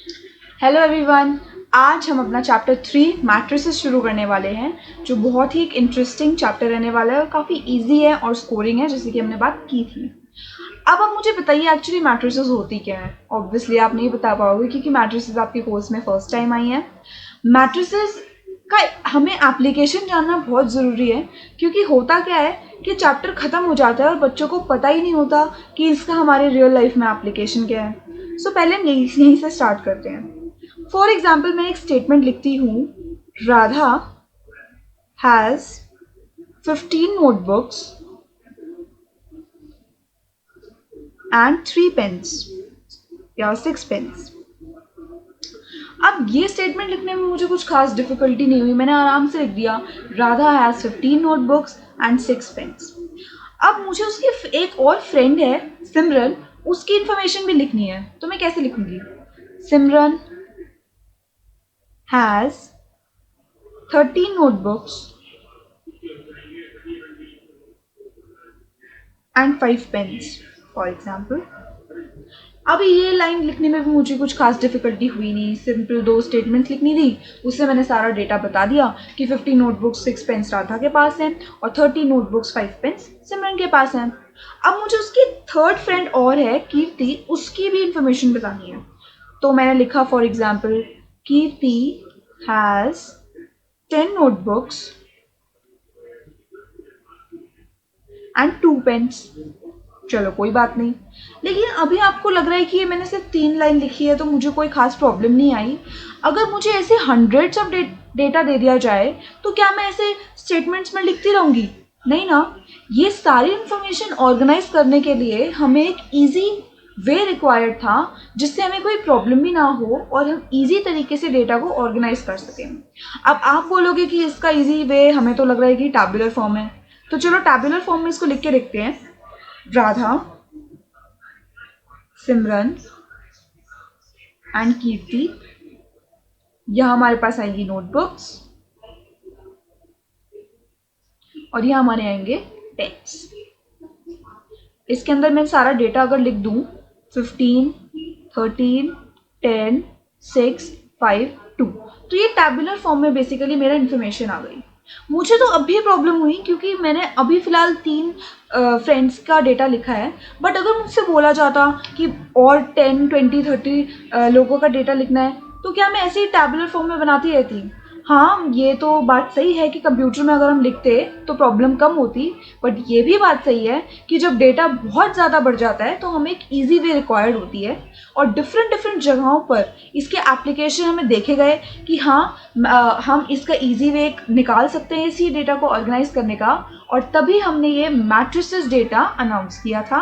Hello everyone. आज हम अपना चैप्टर 3 मैट्रिसेस शुरू करने वाले हैं, जो बहुत ही एक इंटरेस्टिंग चैप्टर रहने वाला है और काफ़ी इजी है और स्कोरिंग है, जैसे कि हमने बात की थी। अब आप मुझे बताइए एक्चुअली मैट्रिसेस होती क्या है। ऑब्वियसली आप नहीं बता पाओगे क्योंकि मैट्रिसेस आपके कोर्स में फर्स्ट टाइम आई है। मैट्रिसेस का हमें एप्लीकेशन जानना बहुत ज़रूरी है, क्योंकि होता क्या है कि चैप्टर ख़त्म हो जाता है और बच्चों को पता ही नहीं होता कि इसका हमारे रियल लाइफ में एप्लीकेशन क्या है। सो पहले हम यहीं से स्टार्ट करते हैं। फॉर एग्जाम्पल मैं एक स्टेटमेंट लिखती हूँ, Radha has 15 notebooks and 3 pens या 6 पेन्स। अब ये स्टेटमेंट लिखने में मुझे कुछ खास डिफिकल्टी नहीं हुई, मैंने आराम से लिख दिया Radha has 15 notebooks and 6 pens. अब मुझे उसकी एक और फ्रेंड है सिमरन, उसकी इंफॉर्मेशन भी लिखनी है, तो मैं कैसे लिखूंगी? Simran has 13 notebooks and 5 pens, for example. अब ये लाइन लिखने में भी मुझे कुछ खास डिफिकल्टी हुई नहीं, सिंपल 2 स्टेटमेंट्स लिखनी थी, उससे मैंने सारा डेटा बता दिया कि 50 नोटबुक्स 6 पेन्स राधा के पास हैं और 30 नोटबुक्स 5 पेन्स सिमरन के पास हैं। अब मुझे उसकी थर्ड फ्रेंड और है कीर्ति, उसकी भी इंफॉर्मेशन बतानी है, तो मैंने लिखा for example Kirti has 10 notebooks and 2 pens. चलो कोई बात नहीं, लेकिन अभी आपको लग रहा है कि ये मैंने सिर्फ 3 लाइन लिखी है तो मुझे कोई खास प्रॉब्लम नहीं आई। अगर मुझे ऐसे हंड्रेड्स ऑफ डेटा दे दिया जाए तो क्या मैं ऐसे स्टेटमेंट्स में लिखती रहूँगी? नहीं ना। ये सारी इंफॉर्मेशन ऑर्गेनाइज करने के लिए हमें एक ईजी वे रिक्वायर्ड था, जिससे हमें कोई प्रॉब्लम भी ना हो और हम इजी तरीके से डेटा को ऑर्गेनाइज कर सकें। अब आप बोलोगे कि इसका इजी वे हमें तो लग रहा है कि टैबुलर फॉर्म है, तो चलो टैबुलर फॉर्म में इसको लिख के देखते हैं। राधा, सिमरन एंड कीर्ति, यह हमारे पास आएंगी नोटबुक्स और यह हमारे आएंगे पेन्स। इसके अंदर मैं सारा डेटा अगर लिख दूं 15, 13, 10, 6, 5, 2, तो ये टैबुलर फॉर्म में बेसिकली मेरा इन्फॉर्मेशन आ गई। मुझे तो अभी प्रॉब्लम हुई क्योंकि मैंने अभी फ़िलहाल 3 फ्रेंड्स का डेटा लिखा है, बट अगर मुझसे बोला जाता कि और 10, 20, 30 लोगों का डेटा लिखना है, तो क्या मैं ऐसे ही टैबुलर फॉर्म में बनाती रहती? हाँ, ये तो बात सही है कि कंप्यूटर में अगर हम लिखते तो प्रॉब्लम कम होती, बट ये भी बात सही है कि जब डेटा बहुत ज़्यादा बढ़ जाता है तो हमें एक ईजी वे रिक्वायर्ड होती है, और डिफरेंट जगहों पर इसके एप्लीकेशन हमें देखे गए कि हाँ, हम इसका ईजी वे निकाल सकते हैं इसी डेटा को ऑर्गेनाइज करने का, और तभी हमने ये मैट्रिसेस डेटा अनाउंस किया था,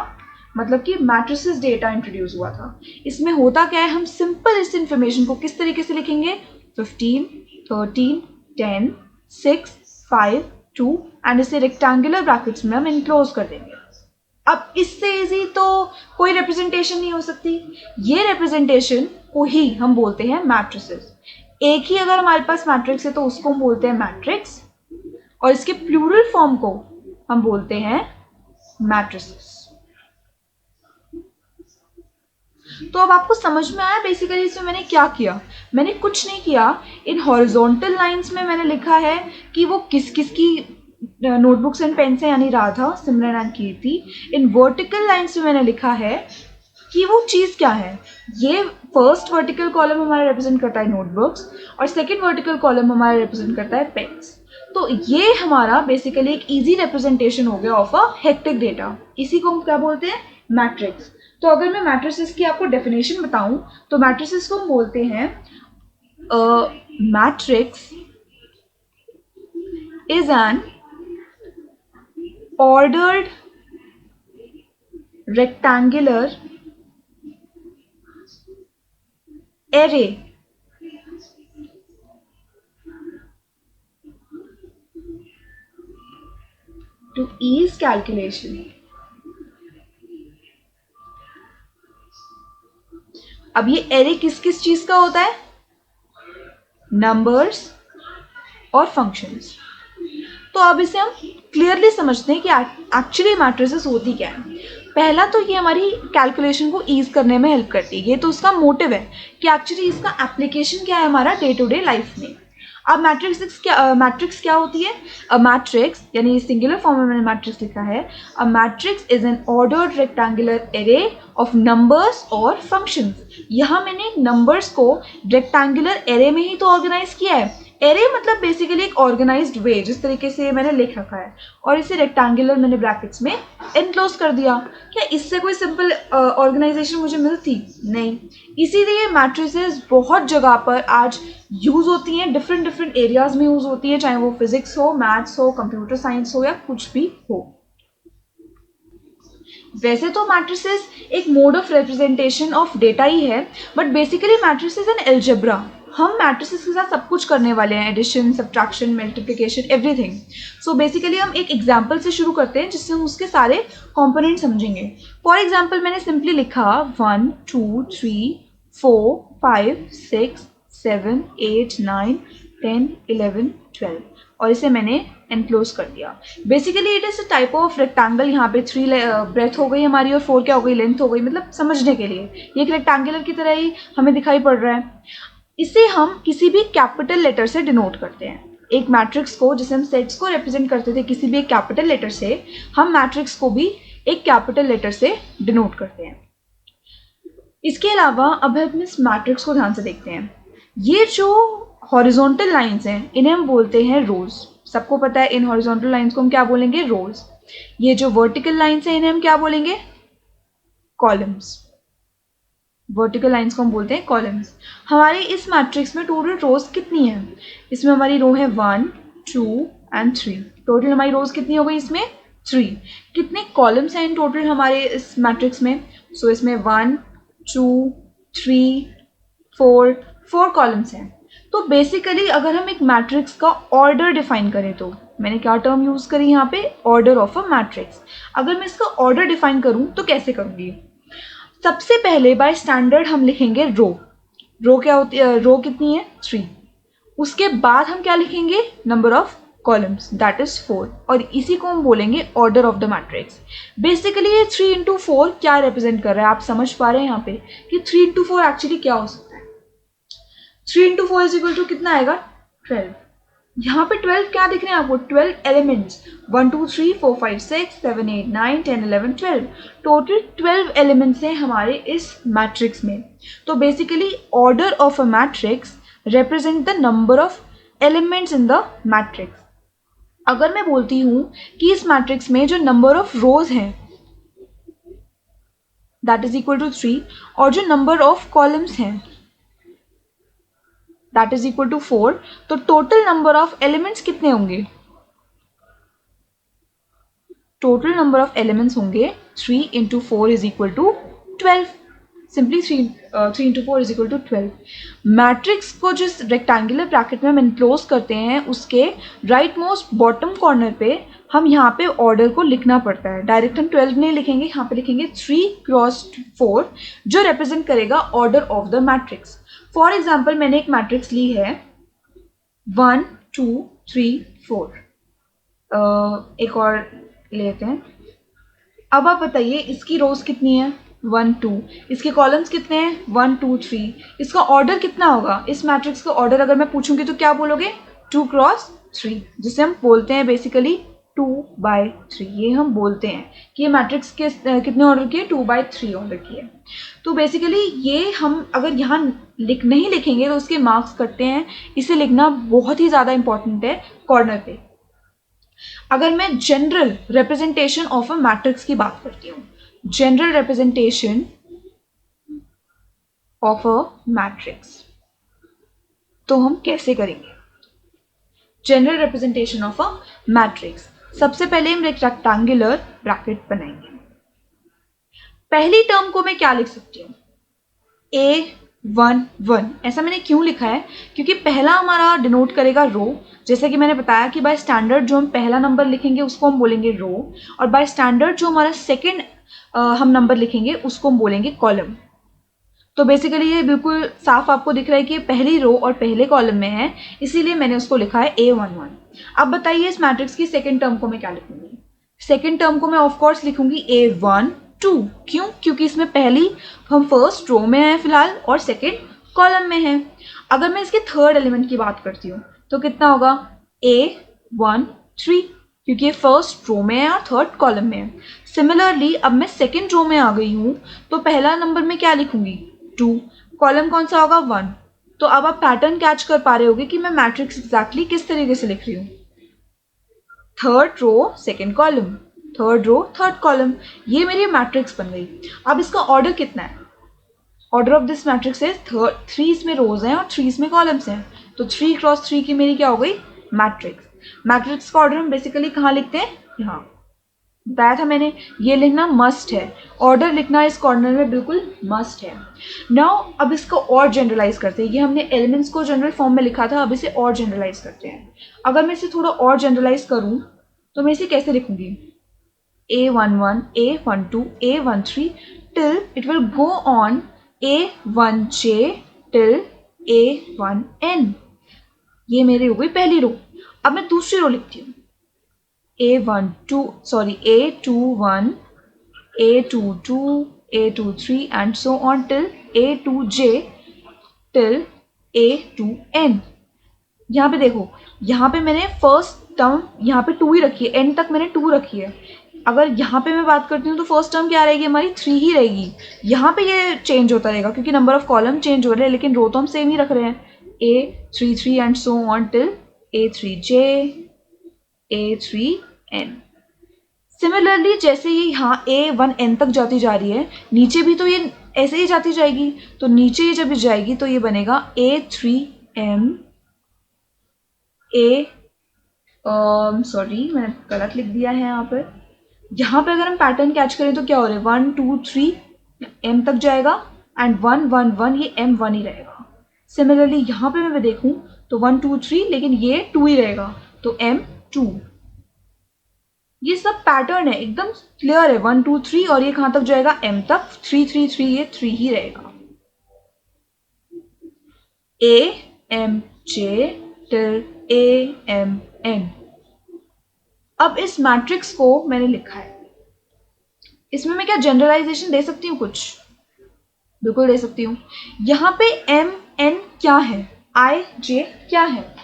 मतलब कि मैट्रिसेस डेटा इंट्रोड्यूस हुआ था। इसमें होता क्या है, हम सिंपल इस इंफॉर्मेशन को किस तरीके से लिखेंगे? 15, 13, 10, 6, 5, 2 एंड इसे रेक्टेंगुलर ब्रैकेट्स में हम इनक्लोज कर देंगे। अब इससे इजी तो कोई रिप्रेजेंटेशन नहीं हो सकती। ये रिप्रेजेंटेशन को ही हम बोलते हैं मैट्रिसेस। एक ही अगर हमारे पास मैट्रिक्स है तो उसको हम बोलते हैं मैट्रिक्स, और इसके प्लूरल फॉर्म को हम बोलते हैं मैट्रिसेस। तो अब आपको समझ में आया बेसिकली इसमें मैंने क्या किया? मैंने कुछ नहीं किया। इन हॉरिजॉन्टल लाइंस में मैंने लिखा है कि वो किस किस की नोटबुक्स एंड पेन्स हैं, यानी राधा, सिमरन एंड कीर्ति। इन वर्टिकल लाइंस में मैंने लिखा है कि वो चीज़ क्या है। ये फर्स्ट वर्टिकल कॉलम हमारा रिप्रेजेंट करता है नोटबुक्स और सेकेंड वर्टिकल कॉलम हमारा रिप्रेजेंट करता है पेन्स। तो ये हमारा बेसिकली एक इजी रिप्रेजेंटेशन हो गया ऑफ अ हेक्टिक डेटा। इसी को हम क्या बोलते हैं? मैट्रिक्स। तो अगर मैं मैट्रिसेस की आपको डेफिनेशन बताऊं तो मैट्रिसेस को हम बोलते हैं matrix is an ordered rectangular array to ease calculation. अब ये एरे किस किस चीज का होता है? नंबर्स और फंक्शंस। तो अब इसे हम क्लियरली समझते हैं कि एक्चुअली मैट्रिसेस होती क्या है। पहला तो ये हमारी कैलकुलेशन को ईज करने में हेल्प करती है, ये तो उसका मोटिव है कि एक्चुअली इसका एप्लीकेशन क्या है हमारा डे टू डे लाइफ में। अब मैट्रिक्स क्या होती है? अ मैट्रिक्स, यानी सिंगुलर फॉर्म में मैंने मैट्रिक्स लिखा है, a matrix is an ordered rectangular array of numbers और फंक्शंस। यहाँ मैंने नंबर्स को रेक्टेंगुलर एरे में ही तो ऑर्गेनाइज किया है। एरे मतलब बेसिकली एक ऑर्गेनाइज्ड वे, जिस तरीके से मैंने लिख रखा है, और इसे रेक्टेंगुलर मैंने ब्रैकेट्स में एनक्लोज कर दिया। क्या इससे कोई सिंपल ऑर्गेनाइजेशन मुझे मिलती? नहीं। इसीलिए मैट्रिसेस बहुत जगह पर आज यूज होती हैं, डिफरेंट एरियाज में यूज होती है, चाहे वो फिजिक्स हो, मैथ्स हो, कंप्यूटर साइंस हो, या कुछ भी हो। वैसे तो मैट्रिसेस एक mode of representation of data ही है, but basically matrices an algebra. हम मैट्रिसेस के साथ सब कुछ करने वाले हैं, addition, subtraction, multiplication, everything. So basically हम एक एग्जांपल से शुरू करते हैं जिससे हम उसके सारे कंपोनेंट समझेंगे। फॉर एग्जांपल मैंने सिंपली लिखा 1 2 3 4 5 6 7 8 9 10 11 12 और इसे मैंने एनक्लोज कर दिया। Basically it is a type of rectangle. यहाँ पे 3 ब्रेथ हो गई हमारी और 4 क्या हो गई? लेंथ हो गई। मतलब समझने के लिए ये एक रेक्टेंगुलर की तरह ही हमें दिखाई पड़ रहा है। इसे हम किसी भी कैपिटल लेटर से डिनोट करते हैं। एक मैट्रिक्स को, जैसे हम सेट्स को रिप्रेजेंट करते थे किसी भी एक कैपिटल लेटर से, हम मैट्रिक्स को भी एक कैपिटल लेटर से डिनोट करते हैं। इसके अलावा अब हम इस मैट्रिक्स को ध्यान से देखते हैं। ये जो हॉरिजॉन्टल लाइंस हैं इन्हें हम बोलते हैं रोज। सबको पता है इन हॉरिजॉन्टल लाइंस को हम क्या बोलेंगे? रोज। ये जो वर्टिकल लाइंस हैं इन्हें हम क्या बोलेंगे? कॉलम्स। वर्टिकल लाइंस को हम बोलते हैं कॉलम्स। हमारे इस मैट्रिक्स में टोटल रोज कितनी है? इसमें हमारी रो है 1 2 एंड 3। टोटल हमारी रोज कितनी हो गई? इसमें 3। कितने कॉलम्स हैं इन टोटल हमारे इस मैट्रिक्स में? सो इसमें 1 2 3 4 कॉलम्स हैं। तो बेसिकली अगर हम एक मैट्रिक्स का ऑर्डर डिफाइन करें, तो मैंने क्या टर्म यूज करी यहाँ पे? Order of a matrix. अगर मैं इसका ऑर्डर डिफाइन करूँ तो कैसे करूँगी? सबसे पहले बाय स्टैंडर्ड हम लिखेंगे रो। रो क्या होती है? रो कितनी है? 3। उसके बाद हम क्या लिखेंगे? Number of columns, that is 4, और इसी को हम बोलेंगे order of the matrix. Basically ये 3 इंटू 4 क्या रिप्रेजेंट कर रहा है? आप समझ पा रहे हैं यहाँ पे कि 3 इंटू 4 एक्चुअली क्या हो सकता है? 3 इंटू 4 इज इक्वल टू कितना आएगा? 12। यहाँ पे 12 क्या दिख रहे हैं आपको? 12 एलिमेंट्स। 1 2 3 4 5 6 7 8 9 10 11 12। टोटल 12 एलिमेंट्स हैं हमारे इस मैट्रिक्स में। तो basically order of a matrix represent the number of elements in the matrix. अगर मैं बोलती हूँ कि इस मैट्रिक्स में जो नंबर ऑफ रोज हैं दैट इज इक्वल टू 3, और जो नंबर ऑफ कॉलम्स हैं दैट इज इक्वल टू 4, तो टोटल नंबर ऑफ एलिमेंट्स कितने होंगे? टोटल नंबर ऑफ एलिमेंट्स होंगे 3 into 4 is equal to 12। Simply 3 into 4 is equal to 12। Matrix को जिस रेक्टेंगुलर ब्रैकेट में हम एनक्लोज करते हैं उसके राइट मोस्ट बॉटम कॉर्नर पे हम यहाँ पे ऑर्डर को लिखना पड़ता है। डायरेक्ट हम 12 नहीं लिखेंगे, यहाँ पे लिखेंगे 3 क्रॉस 4, जो रिप्रेजेंट करेगा order of the matrix. For example मैंने एक मैट्रिक्स ली है 1 2 3 4। एक और लेते हैं। अब आप बताइए इसकी रोज कितनी है? 1 2। इसके कॉलम्स कितने हैं? 1 2 3। इसका ऑर्डर कितना होगा? इस मैट्रिक्स का ऑर्डर अगर मैं पूछूंगी तो क्या बोलोगे? 2 क्रॉस 3, जिसे हम बोलते हैं बेसिकली 2/3। ये हम बोलते हैं कि ये मैट्रिक्स के कितने ऑर्डर की है? 2/3 ऑर्डर की है। तो बेसिकली ये हम अगर यहाँ नहीं लिखेंगे तो उसके मार्क्स कटते हैं। इसे लिखना बहुत ही ज़्यादा इंपॉर्टेंट है कॉर्नर पे। अगर मैं general representation of a matrix की बात करती हूँ, general representation of a matrix, तो हम कैसे करेंगे? General representation of a matrix, सबसे पहले हम एक रेक्टेंगुलर ब्रैकेट बनाएंगे। पहली टर्म को मैं क्या लिख सकती हूँ? A1 1। ऐसा मैंने क्यों लिखा है? क्योंकि पहला हमारा डिनोट करेगा रो। जैसे कि मैंने बताया कि बाय स्टैंडर्ड जो हम पहला नंबर लिखेंगे उसको हम बोलेंगे रो, और बाय स्टैंडर्ड जो हमारा सेकंड हम नंबर लिखेंगे उसको हम बोलेंगे कॉलम। तो बेसिकली ये बिल्कुल साफ आपको दिख रहा है कि पहली रो और पहले कॉलम में है, इसीलिए मैंने उसको लिखा है A11। अब बताइए इस मैट्रिक्स की सेकंड टर्म को मैं क्या लिखूंगी? सेकंड टर्म को मैं ऑफकोर्स लिखूंगी A1 2। क्यों? क्योंकि इसमें पहली हम फर्स्ट रो में हैं फिलहाल और सेकेंड कॉलम में हैं। अगर मैं इसके थर्ड एलिमेंट की बात करती हूँ तो कितना होगा? A1 3, क्योंकि ये फर्स्ट रो में है और थर्ड कॉलम में है। सिमिलरली अब मैं सेकेंड रो में आ गई हूँ तो पहला नंबर में क्या लिखूंगी? 2। कॉलम कौन सा होगा? 1। तो अब आप पैटर्न कैच कर पा रहे होगे कि मैं मैट्रिक्स एग्जैक्टली किस तरीके से लिख रही हूँ। Third row second column, third row third column, ये मेरी मैट्रिक्स बन गई। अब इसका ऑर्डर कितना है? ऑर्डर ऑफ दिस मैट्रिक्स है 3 इसमें रोज हैं और 3 इसमें कॉलम्स हैं, तो 3 क्रॉस 3 की मेरी क्या हो गई? मैट्रिक्स। मैट्रिक्स का ऑर्डर हम बेसिकली कहाँ लिखते हैं? यहाँ बताया था मैंने, ये लिखना मस्ट है, ऑर्डर लिखना इस कॉर्नर में बिल्कुल मस्ट है। नाउ अब इसको और जनरलाइज करते हैं। ये हमने एलिमेंट्स को जनरल फॉर्म में लिखा था, अब इसे और जनरलाइज करते हैं। अगर मैं इसे थोड़ा और जनरलाइज करूं तो मैं इसे कैसे लिखूंगी? A11, A12, A13 till it will go on A1J till A1N। ये मेरी हो गई पहली रो। अब मैं दूसरी रो लिखती हूँ, A21, A22, A23 and so on till A2J till A2N। यहाँ पे देखो, यहाँ पे मैंने फर्स्ट टर्म यहाँ पे 2 ही रखी है, एंड तक मैंने 2 रखी है। अगर यहाँ पे मैं बात करती हूँ तो फर्स्ट टर्म क्या रहेगी? हमारी 3 ही रहेगी। यहाँ पे ये चेंज होता रहेगा क्योंकि नंबर ऑफ कॉलम चेंज हो रहे हैं, लेकिन रो तो हम सेम ही रख रहे हैं, A33 and so on till A3J A3N। Similarly जैसे ये यहाँ A1N तक जाती जा रही है, नीचे भी तो ये ऐसे ही जाती जाएगी, तो नीचे ये जब जाएगी तो ये बनेगा A3M सॉरी मैंने गलत लिख दिया है यहाँ पर। यहाँ पे अगर हम पैटर्न कैच करें तो क्या हो रहा है? 1 2 3 M तक जाएगा एंड 1 1 1 ये M1 ही रहेगा। सिमिलरली यहाँ पे मैं देखूँ तो 1 2 3 लेकिन ये 2 ही रहेगा, तो M2। ये सब पैटर्न है, एकदम क्लियर है। 1 2 3 और ये कहाँ तक जाएगा? M तक। 3 3 3 ये 3 ही रहेगा। AMJ till AMN। अब इस मैट्रिक्स को मैंने लिखा है, इसमें मैं क्या जनरलाइजेशन दे सकती हूँ? कुछ बिल्कुल दे सकती हूँ। यहाँ पे MN क्या है? IJ क्या है?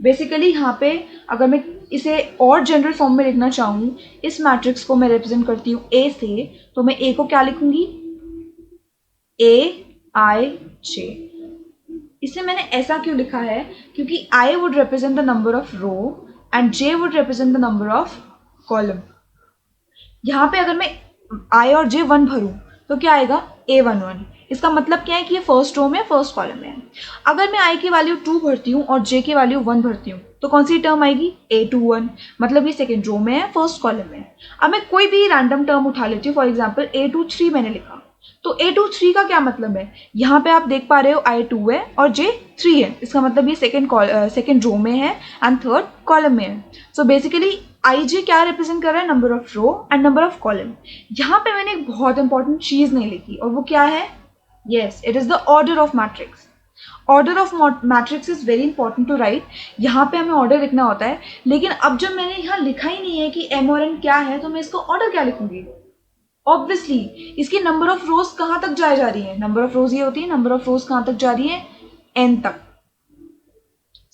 बेसिकली यहाँ पे अगर मैं इसे और जनरल फॉर्म में लिखना चाहूँ, इस मैट्रिक्स को मैं रिप्रेजेंट करती हूँ A से, तो मैं A को क्या लिखूंगी? AIJ। इसे मैंने ऐसा क्यों लिखा है? क्योंकि I would represent the number of row and J would represent the number of column। यहाँ पे अगर मैं I और J 1 भरूं तो क्या आएगा? A11। इसका मतलब क्या है कि ये फर्स्ट रो में फर्स्ट कॉलम में है। अगर मैं I की वैल्यू 2 भरती हूँ और J की वैल्यू 1 भरती हूँ तो कौन सी टर्म आएगी? A21, मतलब ये सेकेंड रो में है, फर्स्ट कॉलम में है। अब मैं कोई भी रैंडम टर्म उठा लेती हूँ, फॉर एग्जाम्पल A23 मैंने लिखा, तो A23 का क्या मतलब है? यहाँ पे आप देख पा रहे हो I2 है और J3 है, इसका मतलब ये सेकेंड रो में है एंड थर्ड कॉलम में है। सो बेसिकली IJ क्या रिप्रेजेंट कर रहा है? Number of row and number of column. यहाँ पे मैंने एक बहुत इंपॉर्टेंट चीज नहीं लिखी और वो क्या है? Yes, it is the order of matrix. Order of matrix is very important to write. यहाँ पे हमें ऑर्डर लिखना होता है, लेकिन अब जब मैंने यहाँ लिखा ही नहीं है कि M और N क्या है, तो मैं इसको ऑर्डर क्या लिखूंगी? ऑब्वियसली इसकी नंबर ऑफ रोज कहाँ तक जा रही है? नंबर ऑफ रोज ये होती है, नंबर ऑफ रोज कहाँ तक जा रही है? N तक,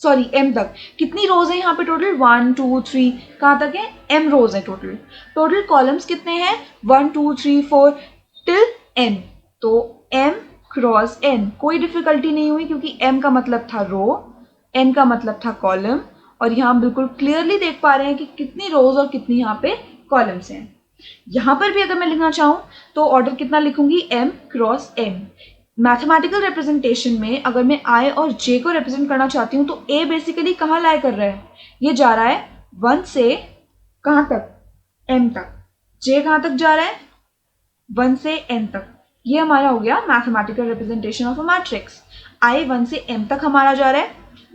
सॉरी M तक। कितनी रोज है यहाँ पे टोटल? 1 2 3, कहाँ तक है? M रोज है टोटल। टोटल कॉलम्स कितने हैं? 1 2 3 4 टिल N, तो M क्रॉस N। कोई डिफिकल्टी नहीं हुई क्योंकि M का मतलब था रो, N का मतलब था कॉलम, और यहाँ हम बिल्कुल क्लियरली देख पा रहे हैं कि कितनी रोज और कितनी यहाँ पे कॉलम्स हैं। यहाँ पर भी अगर मैं लिखना चाहूँ तो ऑर्डर कितना लिखूंगी? M cross N। Mathematical representation में अगर मैं I और J को रिप्रेजेंट करना चाहती हूँ तो A बेसिकली कहाँ लाई कर रहा है? ये जा रहा है 1 से कहाँ तक? M तक। J कहाँ तक जा रहा है? 1 से N तक। ये हमारा हो गया mathematical representation of a matrix. I 1 से M तक हमारा जा रहा है,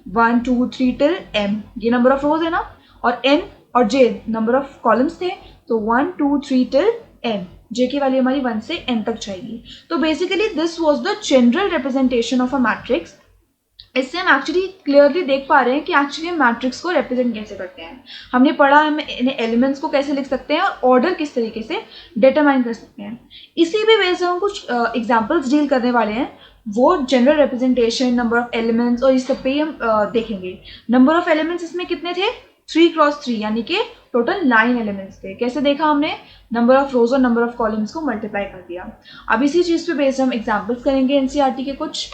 1 2 3 टिल M, ये नंबर ऑफ रोज है ना, और N और J नंबर ऑफ कॉलम्स थे, तो 1 2 3 टिल N, J की वैल्यू हमारी 1 से N तक जाएगी। तो basically this was the general representation of a matrix इससे हम एक्चुअली क्लियरली देख पा रहे हैं कि एक्चुअली हम मैट्रिक्स को रिप्रेजेंट कैसे करते हैं। हमने पढ़ा हम इन्हें एलिमेंट्स को कैसे लिख सकते हैं और ऑर्डर किस तरीके से डिटरमाइन कर सकते हैं। इसी भी वजह से हम कुछ एग्जांपल्स डील करने वाले हैं, वो general representation, number of elements और इस सब पे ही हम देखेंगे। नंबर ऑफ एलिमेंट्स इसमें कितने थे? 3x3, यानी कि टोटल 9 एलिमेंट्स थे। कैसे देखा हमने? नंबर ऑफ रोज और नंबर ऑफ कॉलम्स को मल्टीप्लाई कर दिया। अब इसी चीज पे बेस्ड हम एग्जांपल्स करेंगे एनसीईआरटी के कुछ।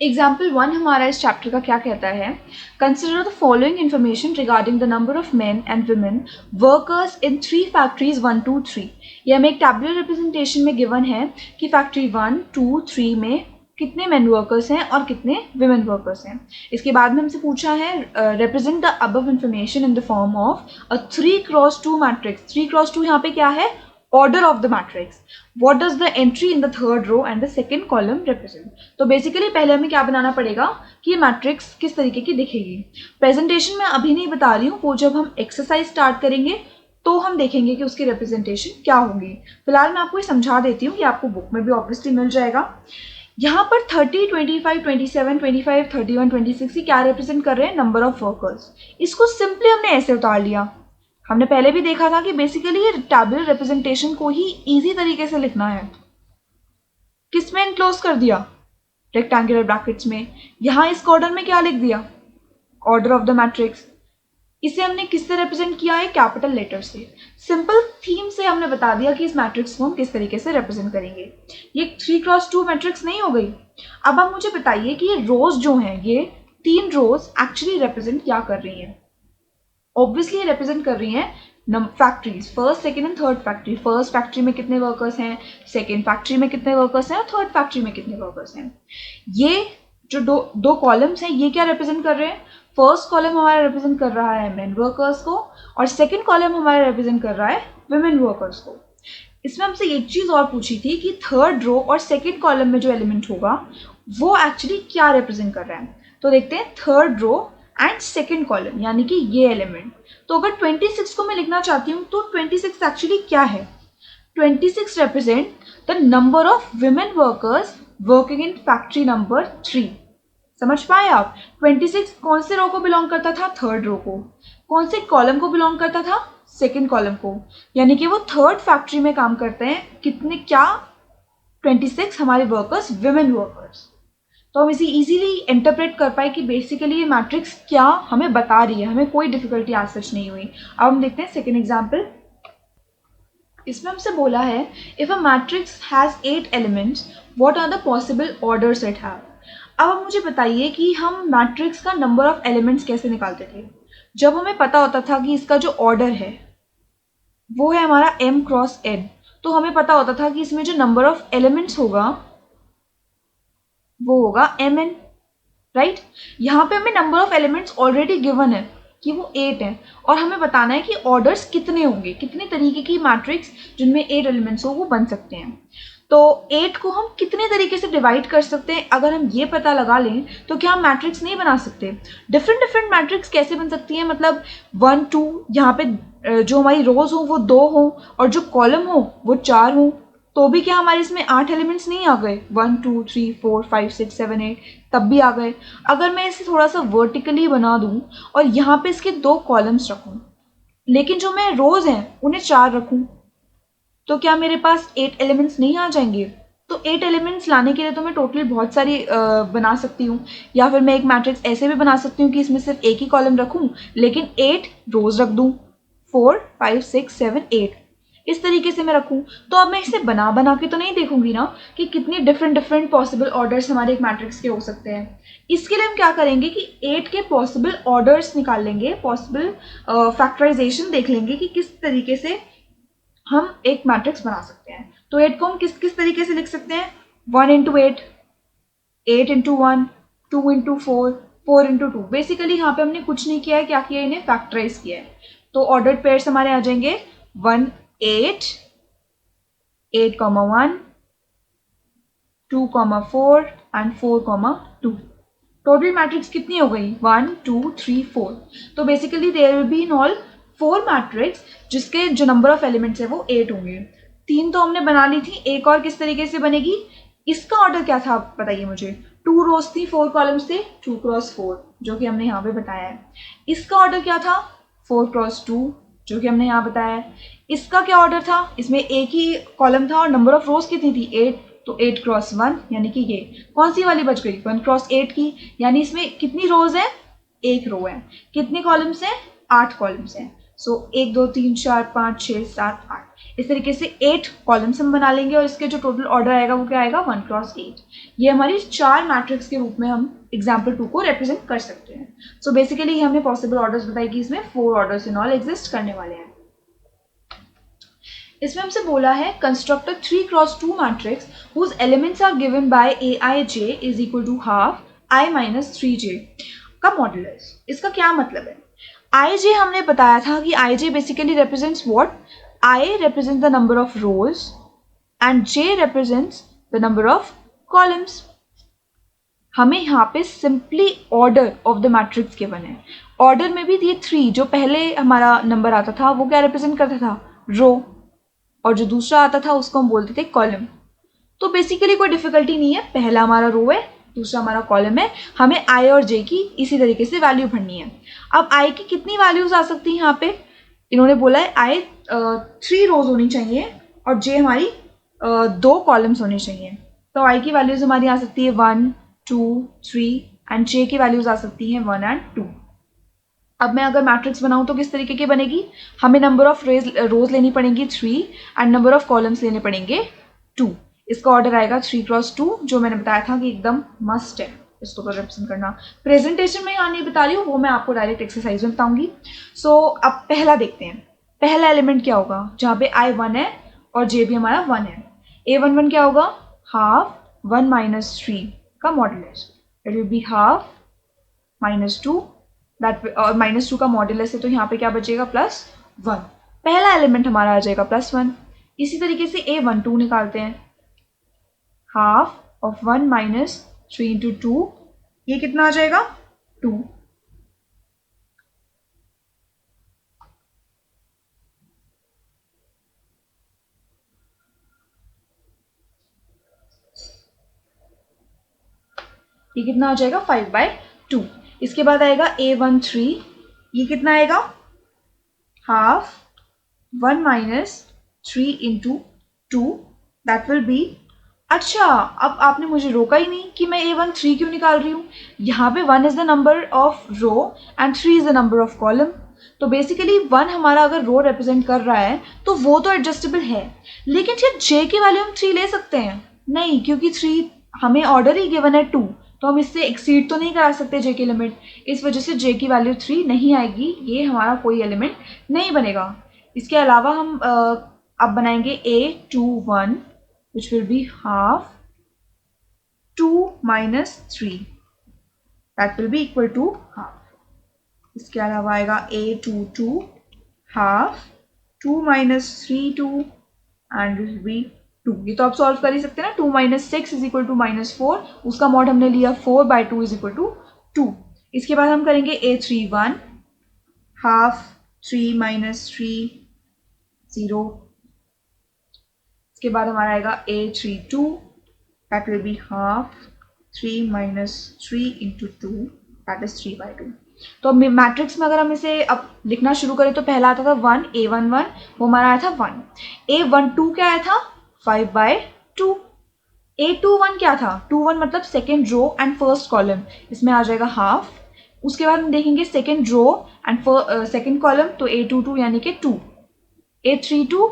एग्जाम्पल 1 हमारा इस चैप्टर का क्या कहता है? Consider the following information regarding the number of main and women workers in 3 factories 1, 2, 3। ये हमें एक टैबुलर रिप्रेजेंटेशन में गिवन है कि फैक्ट्री 1, 2, 3 में कितने मेन वर्कर्स हैं और कितने विमेन वर्कर्स हैं। इसके बाद में हमसे पूछा है represent the above information in the form of a 3x2 matrix. 3x2 यहाँ पे क्या है? Order of the matrix. What does the entry in the third row and the second column represent? तो बेसिकली पहले हमें क्या बनाना पड़ेगा कि ये मैट्रिक्स किस तरीके की दिखेगी। प्रेजेंटेशन में अभी नहीं बता रही हूँ, वो जब हम एक्सरसाइज स्टार्ट करेंगे तो हम देखेंगे कि उसकी रिप्रेजेंटेशन क्या होगी। फिलहाल मैं आपको ये समझा देती हूँ, कि आपको बुक में भी ऑब्वियसली मिल जाएगा। यहाँ पर 30, 25, 27, 25, 31, 26 क्या रिप्रेजेंट कर रहे हैं? Number of workers. इसको सिंपली हमने ऐसे उतार लिया। हमने पहले भी देखा था कि बेसिकली ये टैबुलर रिप्रेजेंटेशन को ही इजी तरीके से लिखना है। किसमें एनक्लोज कर दिया? रेक्टेंगुलर ब्रैकेट्स में। यहां इस ऑर्डर में क्या लिख दिया? Order of the matrix. इसे हमने किससे रिप्रेजेंट किया है? कैपिटल लेटर से। सिंपल थीम से हमने बता दिया कि इस मैट्रिक्स को हम किस तरीके से रिप्रेजेंट करेंगे। ये 3x2 मैट्रिक्स नहीं हो गई। अब आप मुझे बताइए कि ये रोज जो हैं, ये 3 रोज एक्चुअली रिप्रेजेंट क्या कर रही हैं? ऑब्वियसली रिप्रेजेंट कर रही हैं factories, first, second and third factory. First factory में कितने वर्कर्स हैं, सेकंड फैक्ट्री में कितने वर्कर्स हैं और थर्ड फैक्ट्री में कितने वर्कर्स हैं। ये जो दो कॉलम्स हैं, ये क्या रिप्रेजेंट कर रहे हैं? फर्स्ट कॉलम हमारा रिप्रेजेंट कर रहा है मेन वर्कर्स को और सेकेंड कॉलम हमारा रिप्रेजेंट कर रहा है वुमेन वर्कर्स को। इसमें हमसे एक चीज और पूछी थी कि थर्ड रो और सेकेंड कॉलम में जो एलिमेंट होगा वो एक्चुअली क्या रिप्रेजेंट कर रहा है। तो देखते हैं, third row and second column, यानी कि ये एलिमेंट। तो अगर 26 को मैं लिखना चाहती हूँ तो 26 एक्चुअली क्या है? 26 represent the number of women workers working in factory number 3। समझ पाए आप? 26 कौन से रो को बिलोंग करता था? थर्ड रो को। कौन से कॉलम को बिलोंग करता था? सेकेंड कॉलम को। यानी कि वो थर्ड फैक्ट्री में काम करते हैं। कितने? क्या? 26 हमारे वर्कर्स विमेन वर्कर्स। तो हम इसे इजीली इंटरप्रेट कर पाए कि बेसिकली ये मैट्रिक्स क्या हमें बता रही है। हमें कोई डिफिकल्टी आज सच नहीं हुई। अब हम देखते हैं सेकेंड एग्जाम्पल। इसमें हमसे बोला है, if a matrix has 8 elements what are the possible orders it have. अब आप मुझे बताइए कि हम मैट्रिक्स का नंबर ऑफ एलिमेंट्स कैसे निकालते थे? जब हमें पता होता था कि इसका जो ऑर्डर है वो है हमारा m×n, तो हमें पता होता था कि इसमें जो नंबर ऑफ एलिमेंट्स होगा वो होगा mn, राइट। यहाँ पे हमें number of elements already given है कि वो 8 है और हमें बताना है कि ऑर्डर्स कितने होंगे, कितने तरीके की मैट्रिक्स जिनमें 8 एलिमेंट्स हो वो बन सकते हैं। तो 8 को हम कितने तरीके से डिवाइड कर सकते हैं, अगर हम ये पता लगा लें तो क्या हम मैट्रिक्स नहीं बना सकते? डिफरेंट डिफरेंट मैट्रिक्स कैसे बन सकती है? मतलब 1, 2, यहाँ पे जो हमारी रोज हो वो 2 हो और जो कॉलम हो वो 4 हो, तो भी क्या हमारे इसमें 8 एलिमेंट्स नहीं आ गए? 1, 2, 3, 4, 5, 6, 7, 8 तब भी आ गए। अगर मैं इसे थोड़ा सा वर्टिकली बना दूं और यहाँ पे इसके 2 कॉलम्स रखूं, लेकिन जो मैं रोज हैं उन्हें 4 रखूं, तो क्या मेरे पास 8 एलिमेंट्स नहीं आ जाएंगे? तो 8 एलिमेंट्स लाने के लिए तो मैं टोटली बहुत सारी बना सकती हूँ, या फिर मैं एक मैट्रिक्स ऐसे भी बना सकती हूँ कि इसमें सिर्फ एक ही कॉलम रखूँ लेकिन 8 रोज रख दूँ, 4, 5, 6, 7, 8 इस तरीके से मैं रखूँ। तो अब मैं इसे बना बना के तो नहीं देखूंगी ना कि कितनी डिफरेंट पॉसिबल ऑर्डर्स हमारे एक मैट्रिक्स के हो सकते हैं। इसके लिए हम क्या करेंगे कि 8 के पॉसिबल ऑर्डर्स निकाल लेंगे, पॉसिबल फैक्टराइजेशन देख लेंगे कि किस तरीके से हम एक मैट्रिक्स बना सकते हैं। तो 8 को हम किस किस तरीके से लिख सकते हैं? 1 into 8, 8 into 1, 2 into 4, 4 into 2। Basically यहाँ पे हमने कुछ नहीं किया है, क्या किया है? इन्हें फैक्टराइज किया है। तो ऑर्डर्ड पेयर्स हमारे आ जाएंगे 1, 8, 8, 1, 2, 4 एंड 4, 2। टोटल मैट्रिक्स कितनी हो गई? 1, 2, 3, 4। तो basically there will be in all 4 matrix जिसके जो नंबर ऑफ एलिमेंट्स है वो 8 होंगे। 3 तो हमने बना ली थी, एक और किस तरीके से बनेगी? इसका ऑर्डर क्या था आप बताइए मुझे। 2 रोज थी, 4 कॉलम्स थे, 2 क्रॉस 4 जो कि हमने यहाँ पे बताया है। इसका ऑर्डर क्या था, 4 क्रॉस 2 जो कि हमने यहाँ बताया है। इसका क्या ऑर्डर था, इसमें एक ही कॉलम था और नंबर ऑफ रोज कितनी थी 8, तो 8 क्रॉस 1 यानी कि ये कौन सी वाली बच गई 1 क्रॉस 8 की, यानी इसमें कितनी रोज है, एक रो है। कितने कॉलम्स हैं, 8 कॉलम्स हैं। सो 1 2 3 4 5 6 7 8, इस तरीके से 8 कॉलम्स हम बना लेंगे और इसके जो टोटल ऑर्डर आएगा वो क्या आएगा 1 क्रॉस 8। ये हमारी 4 मैट्रिक्स के रूप में हम एग्जाम्पल 2 को रिप्रेजेंट कर सकते हैं। सो बेसिकली हमने पॉसिबल ऑर्डर्स बताई कि इसमें 4 ऑर्डर्स इन ऑल एग्जिस्ट करने वाले हैं। इसमें हमसे बोला है construct 3 cross 2 matrix whose elements are given by aij is equal to half i minus 3j का मॉड्यूलस। इसका क्या मतलब है, ij हमने बताया था कि ij basically represents what, i represents the number of rows and j represents the number of columns। हमें यहाँ पे simply order of the matrix given है। ऑर्डर में भी ये 3 जो पहले हमारा नंबर आता था वो क्या रिप्रेजेंट करता था, रो, और जो दूसरा आता था उसको हम बोलते थे कॉलम। तो बेसिकली कोई डिफिकल्टी नहीं है, पहला हमारा रो है, दूसरा हमारा कॉलम है, हमें आई और जे की इसी तरीके से वैल्यू भरनी है। अब आई की कितनी वैल्यूज आ सकती हैं यहाँ पे, इन्होंने बोला है आई 3 रोज होनी चाहिए और जे हमारी 2 कॉलम्स होनी चाहिए। तो आई की वैल्यूज हमारी आ सकती है 1 2 3 एंड जे की वैल्यूज आ सकती हैं 1 एंड 2। अब मैं अगर मैट्रिक्स बनाऊं तो किस तरीके की बनेगी, हमें नंबर ऑफ रोज लेनी पड़ेंगी 3 एंड नंबर ऑफ कॉलम्स लेने पड़ेंगे 2। इसका ऑर्डर आएगा 3 क्रॉस 2 जो मैंने बताया था कि एकदम मस्ट है इसको तो रिप्रेजेंट करना। प्रेजेंटेशन में यहाँ नहीं बता रही हूँ, वो मैं आपको डायरेक्ट एक्सरसाइज में बताऊंगी। सो अब पहला देखते हैं, पहला एलिमेंट क्या होगा जहाँ पे आई 1 है और जे भी हमारा 1 है। a11 क्या होगा, हाफ 1 माइनस 3 का modulus, it will be half minus 2 that, और माइनस 2 का मॉड्यूलस है तो यहाँ पे क्या बचेगा +1। पहला एलिमेंट हमारा आ जाएगा +1। इसी तरीके से a12 निकालते हैं, हाफ ऑफ 1 माइनस 3 इंटू 2, ये कितना आ जाएगा 2। ये कितना आ जाएगा 5/2। इसके बाद आएगा a13, ये कितना आएगा half 1 minus 3 into 2 that will be. अच्छा, अब आपने मुझे रोका ही नहीं कि मैं a13 क्यों निकाल रही हूँ। यहाँ पे 1 is the number of row and 3 is the number of column. तो बेसिकली 1 हमारा अगर रो रिप्रेजेंट कर रहा है तो वो तो एडजस्टेबल है, लेकिन क्या जे की वैल्यू हम 3 ले सकते हैं, नहीं, क्योंकि 3 हमें ऑर्डर ही गिवन है 2, तो हम इससे एक्सीड तो नहीं करा सकते जे की लिमिट। इस वजह से जे की वैल्यू 3 नहीं आएगी, ये हमारा कोई एलिमेंट नहीं बनेगा। इसके अलावा हम अब बनाएंगे a21 which will be half 2 minus 3 that will be equal to half। इसके अलावा आएगा a22 half 2 minus 3 2 and will be 2। ये तो आप सॉल्व कर ही सकते हैं ना, 2 minus 6 is equal to -4, उसका मॉड हमने लिया 4/2 is equal to 2। इसके बाद हम करेंगे a31 half 3 minus 3 0। इसके बाद हमारा आएगा a32 that will be half 3 minus 3 into 2 that is 3/2। तो अब मैट्रिक्स में अगर हम इसे अब लिखना शुरू करें तो पहला आता था 1 a11, वो हमारा आया था 1। a12 क्या आया था 5/2। a21 क्या था 21 मतलब second row and first column, इसमें आ जाएगा हाफ। उसके बाद हम देखेंगे second row and second column, तो a22 यानी कि 2। a32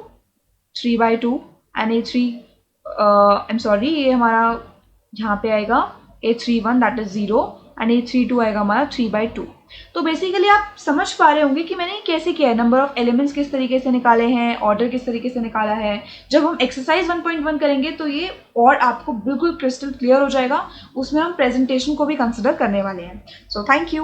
3/2 and a3 I am sorry, ये हमारा यहाँ पे आएगा a31 that is 0 and a32 आएगा हमारा 3/2। तो बेसिकली आप समझ पा रहे होंगे कि मैंने कैसे किया है, नंबर ऑफ एलिमेंट्स किस तरीके से निकाले हैं, ऑर्डर किस तरीके से निकाला है। जब हम एक्सरसाइज 1.1 करेंगे तो ये और आपको बिल्कुल क्रिस्टल क्लियर हो जाएगा, उसमें हम प्रेजेंटेशन को भी कंसिडर करने वाले हैं। So thank you.